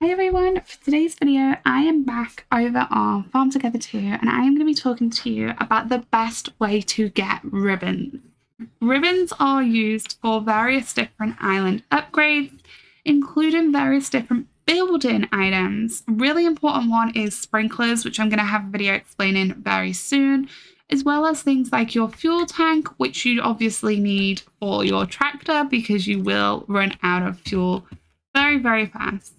Hi everyone, for today's video I am back over on Farm Together 2 and I am going to be talking to you about the best way to get ribbons. Ribbons are used for various different island upgrades, including various different building items. A really important one is sprinklers, which I'm going to have a video explaining very soon, as well as things like your fuel tank, which you obviously need for your tractor because you will run out of fuel very, very fast.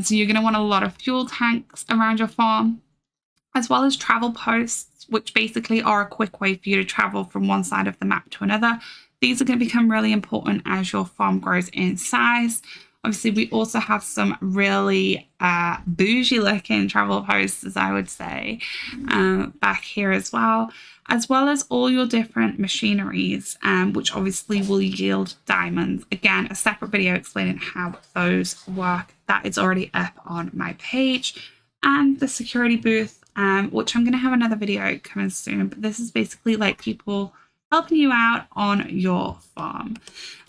So you're going to want a lot of fuel tanks around your farm, as well as travel posts, which basically are a quick way for you to travel from one side of the map to another. These are going to become really important as your farm grows in size. Obviously, we also have some really bougie looking travel posts, as I would say, back here as well as all your different machineries, which obviously will yield diamonds. Again, a separate video explaining how those work that is already up on my page, and the security booth, which I'm going to have another video coming soon, but this is basically like people helping you out on your farm.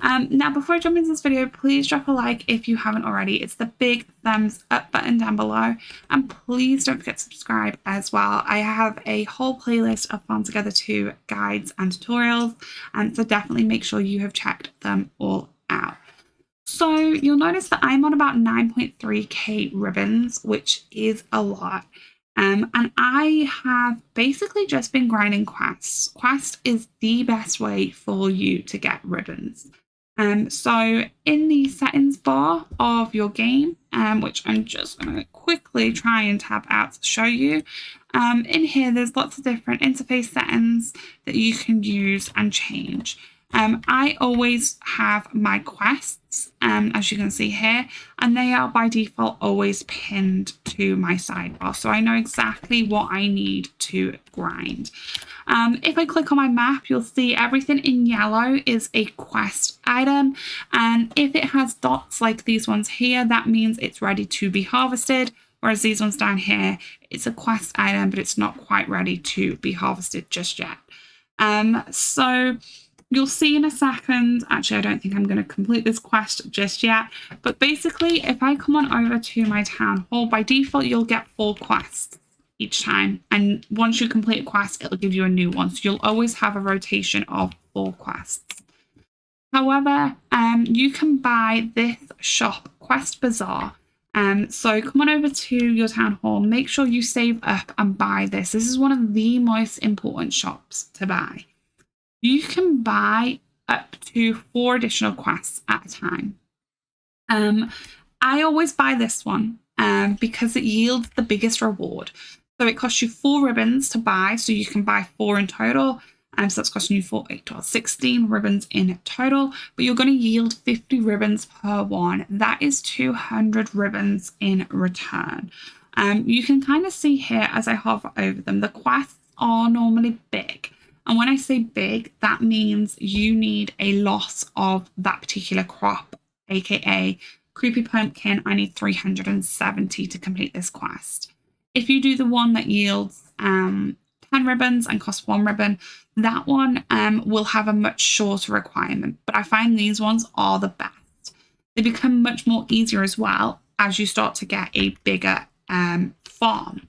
Now, before I jump into this video, please drop a like if you haven't already. It's the big thumbs up button down below, and please don't forget to subscribe as well. I have a whole playlist of Farm Together 2 guides and tutorials, and so definitely make sure you have checked them all out. So you'll notice that I'm on about 9.3k ribbons, which is a lot. And I have basically just been grinding quests. Quest is the best way for you to get ribbons. So in the settings bar of your game, which I'm just going to quickly try and tab out to show you, in here there's lots of different interface settings that you can use and change. I always have my quests, as you can see here, and they are by default always pinned to my sidebar, so I know exactly what I need to grind. If I click on my map, you'll see everything in yellow is a quest item, and if it has dots like these ones here, that means it's ready to be harvested, whereas these ones down here, it's a quest item, but it's not quite ready to be harvested just yet. So you'll see in a second, actually I don't think I'm going to complete this quest just yet, but basically if I come on over to my town hall, by default you'll get 4 quests each time, and once you complete a quest it'll give you a new one, so you'll always have a rotation of 4 quests. However, you can buy this shop, Quest Bazaar. So come on over to your town hall, make sure you save up and buy this. This is one of the most important shops to buy. You can buy up to 4 additional quests at a time. I always buy this one because it yields the biggest reward. So it costs you 4 ribbons to buy, so you can buy 4 in total. So that's costing you 4, 8, 12, 16 ribbons in total, but you're going to yield 50 ribbons per one. That is 200 ribbons in return. You can kind of see here as I hover over them, the quests are normally big. And when I say big, that means you need a loss of that particular crop, aka Creepy Pumpkin. I need 370 to complete this quest. If you do the one that yields 10 ribbons and costs 1 ribbon, that one will have a much shorter requirement. But I find these ones are the best. They become much more easier as well as you start to get a bigger farm.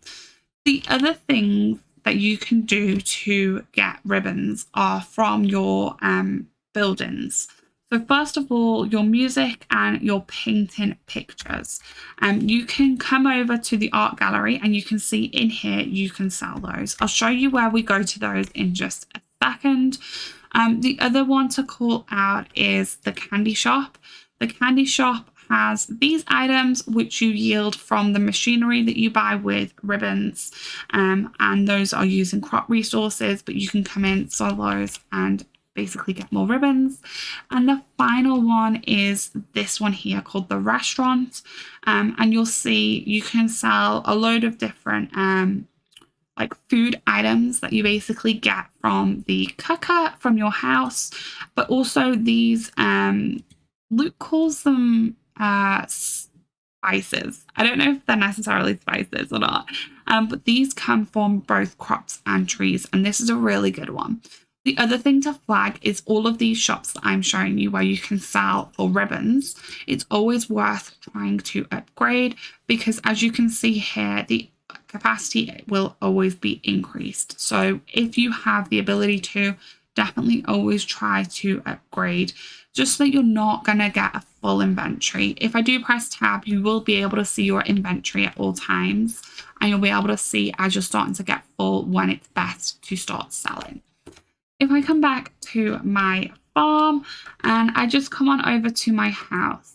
The other things that you can do to get ribbons are from your buildings. So first of all, your music and your painting pictures. You can come over to the art gallery and you can see in here you can sell those. I'll show you where we go to those in just a second. The other one to call out is the candy shop. The candy shop has these items which you yield from the machinery that you buy with ribbons, and those are using crop resources, but you can come in, sell those, and basically get more ribbons. And the final one is this one here called the restaurant, and you'll see you can sell a load of different like food items that you basically get from the cooker from your house, but also these Luke calls them spices. I don't know if they're necessarily spices or not, but these come from both crops and trees, and this is a really good one. The other thing to flag is all of these shops that I'm showing you where you can sell for ribbons. It's always worth trying to upgrade because, as you can see here, the capacity will always be increased. So if you have the ability to, definitely always try to upgrade just so that you're not going to get a full inventory. If I do press tab, you will be able to see your inventory at all times, and you'll be able to see as you're starting to get full when it's best to start selling. If I come back to my farm and I just come on over to my house.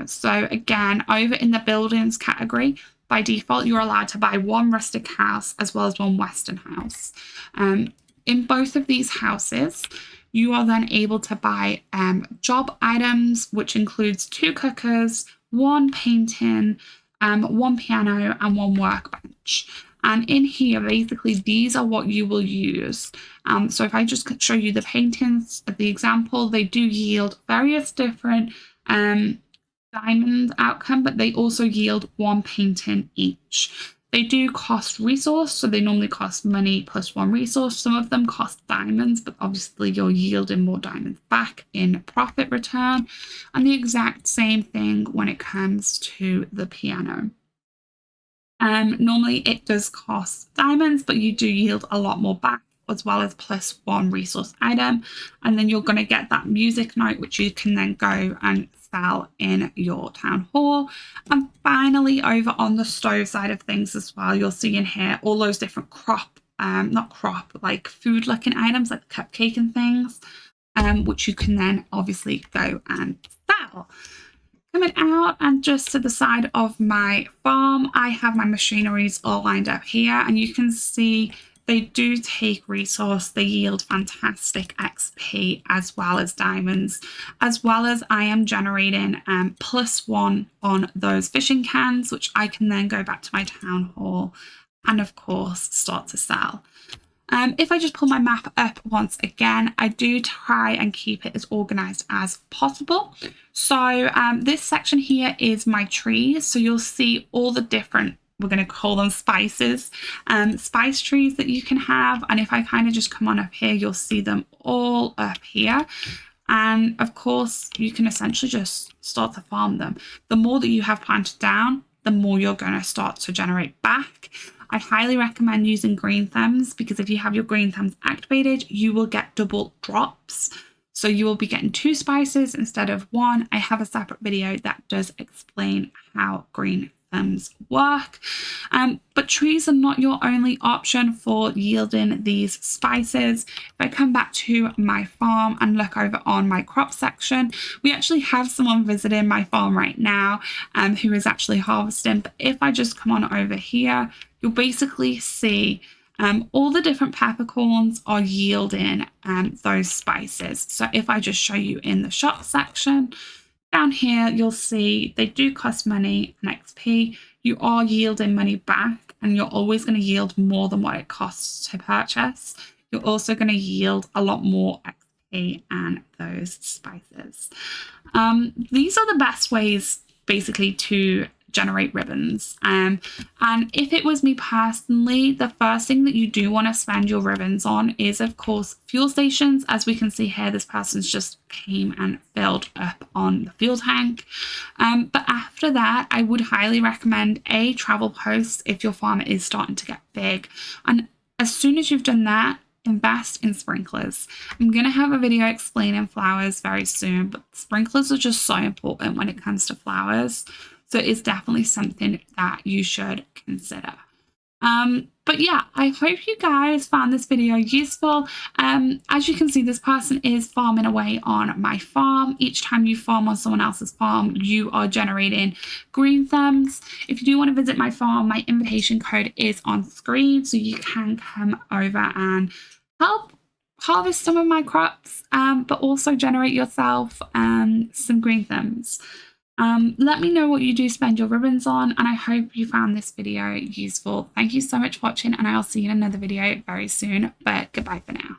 So again, over in the buildings category, by default, you're allowed to buy one rustic house as well as one western house. In both of these houses, you are then able to buy job items, which includes 2 cookers, 1 painting, 1 piano and 1 workbench. And in here, basically, these are what you will use. So if I just show you the paintings of the example, they do yield various different diamond outcome, but they also yield 1 painting each. They do cost resource, so they normally cost money plus 1 resource. Some of them cost diamonds, but obviously you're yielding more diamonds back in profit return. And the exact same thing when it comes to the piano. Normally it does cost diamonds, but you do yield a lot more back, as well as plus 1 resource item. And then you're going to get that music note, which you can then go and sell in your town hall. And finally, over on the stove side of things as well, you'll see in here all those different like food looking items like the cupcake and things, which you can then obviously go and sell. Coming out and just to the side of my farm, I have my machineries all lined up here, and you can see they do take resource. They yield fantastic XP as well as diamonds, as well as I am generating +1 on those fishing cans, which I can then go back to my town hall and of course start to sell. If I just pull my map up once again, I do try and keep it as organized as possible. So this section here is my trees. So you'll see all the different, we're going to call them spices, spice trees that you can have. And if I kind of just come on up here, you'll see them all up here. And of course, you can essentially just start to farm them. The more that you have planted down, the more you're going to start to generate back. I highly recommend using green thumbs, because if you have your green thumbs activated, you will get double drops. So you will be getting 2 spices instead of 1. I have a separate video that does explain how green thumbs work. But trees are not your only option for yielding these spices. If I come back to my farm and look over on my crop section, we actually have someone visiting my farm right now who is actually harvesting. But if I just come on over here, you'll basically see all the different peppercorns are yielding those spices. So if I just show you in the shop section, down here, you'll see they do cost money and XP. You are yielding money back, and you're always going to yield more than what it costs to purchase. You're also going to yield a lot more XP and those spices. These are the best ways basically to generate ribbons. And if it was me personally, the first thing that you do want to spend your ribbons on is, of course, fuel stations. As we can see here, this person's just came and filled up on the fuel tank. But after that, I would highly recommend a travel post if your farm is starting to get big. And as soon as you've done that, invest in sprinklers. I'm going to have a video explaining flowers very soon, but sprinklers are just so important when it comes to flowers. So it's definitely something that you should consider. But yeah, I hope you guys found this video useful. As you can see, this person is farming away on my farm. Each time you farm on someone else's farm, you are generating green thumbs. If you do want to visit my farm, my invitation code is on screen, so you can come over and help harvest some of my crops, but also generate yourself some green thumbs. Let me know what you do spend your ribbons on, and I hope you found this video useful. Thank you so much for watching, and I'll see you in another video very soon, but goodbye for now.